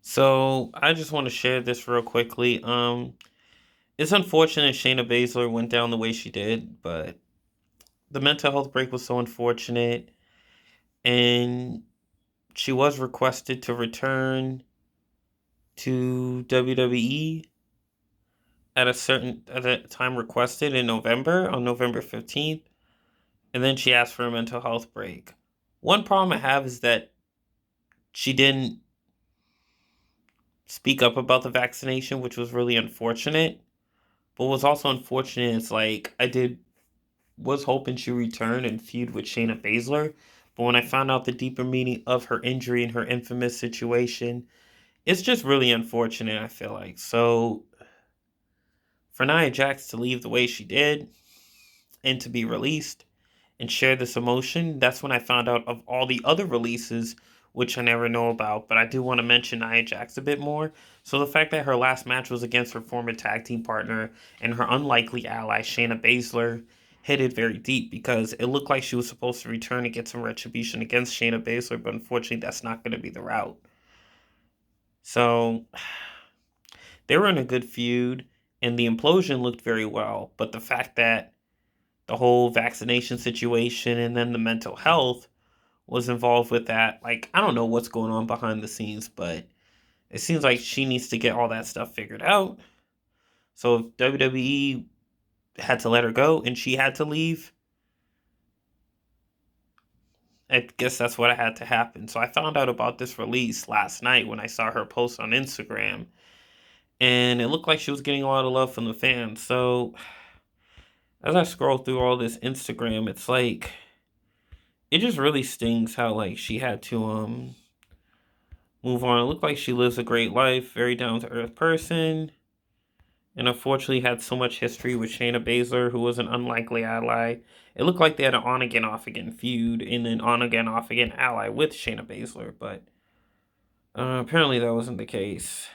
So I just want to share this real quickly. It's unfortunate Shayna Baszler went down the way she did, but the mental health break was so unfortunate, and she was requested to return to WWE at a time requested in November on November 15th, and then she asked for a mental health break. One problem I have is that she didn't speak up about the vaccination, which was really unfortunate. But what's also unfortunate is like I did was hoping she returned and feud with Shayna Baszler, but when I found out the deeper meaning of her injury and her infamous situation, it's just really unfortunate. I feel like so for Nia Jax to leave the way she did and to be released and share this emotion, that's when I found out of all the other releases, which I never know about. But I do want to mention Nia Jax a bit more. So the fact that her last match was against her former tag team partner and her unlikely ally, Shayna Baszler, hit it very deep because it looked like she was supposed to return and get some retribution against Shayna Baszler, but unfortunately that's not going to be the route. So they were in a good feud and the implosion looked very well, but the fact that the whole vaccination situation and then the mental health was involved with that. Like, I don't know what's going on behind the scenes, but it seems like she needs to get all that stuff figured out. So if WWE had to let her go and she had to leave, I guess that's what had to happen. So I found out about this release last night when I saw her post on Instagram, and it looked like she was getting a lot of love from the fans. So as I scroll through all this Instagram, it's like it just really stings how like she had to move on. It looked like she lives a great life, very down to earth person, and unfortunately had so much history with Shayna Baszler, who was an unlikely ally. It looked like they had an on again, off again feud, and then on again, off again ally with Shayna Baszler, but apparently that wasn't the case.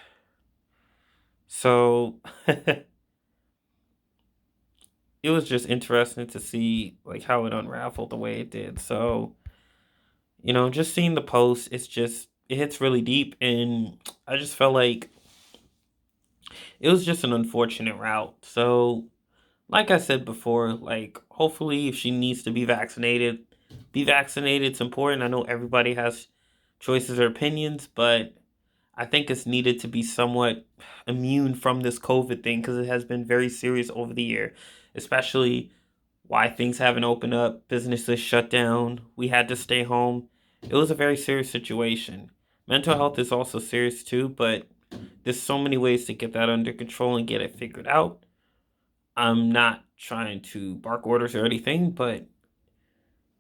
So it was just interesting to see like how it unraveled the way it did. So just seeing the post, it hits really deep, and I just felt like it was just an unfortunate route. So, like I said before, like hopefully if she needs to be vaccinated, be vaccinated. It's important. I know everybody has choices or opinions, but I think it's needed to be somewhat immune from this COVID thing because it has been very serious over the year, especially why things haven't opened up, businesses shut down, we had to stay home. It was a very serious situation. Mental health is also serious too, but there's so many ways to get that under control and get it figured out. I'm not trying to bark orders or anything, but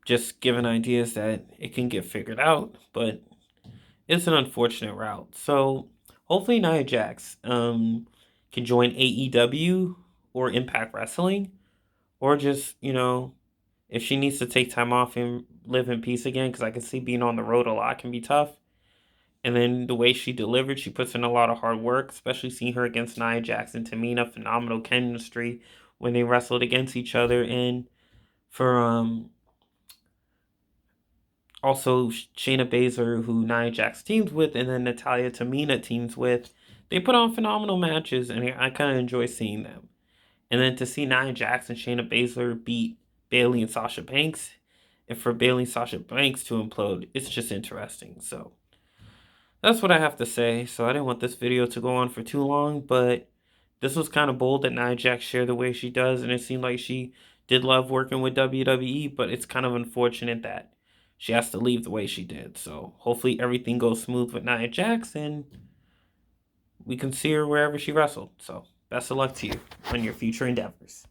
just giving ideas that it can get figured out. But it's an unfortunate route. So hopefully Nia Jax can join AEW or Impact Wrestling, or just if she needs to take time off and live in peace again, because I can see being on the road a lot can be tough. And then the way she delivered, she puts in a lot of hard work, especially seeing her against Nia Jax and Tamina. Phenomenal chemistry when they wrestled against each other. And for also Shayna Baszler, who Nia Jax teams with, and then Natalia Tamina teams with, they put on phenomenal matches, and I kind of enjoy seeing them. And then to see Nia Jax and Shayna Baszler beat Bayley and Sasha Banks, and for Bayley and Sasha Banks to implode, it's just interesting. So that's what I have to say. So I didn't want this video to go on for too long, but this was kind of bold that Nia Jax shared the way she does, and it seemed like she did love working with WWE, but it's kind of unfortunate that she has to leave the way she did. So hopefully everything goes smooth with Nia Jax, and we can see her wherever she wrestled. So best of luck to you on your future endeavors.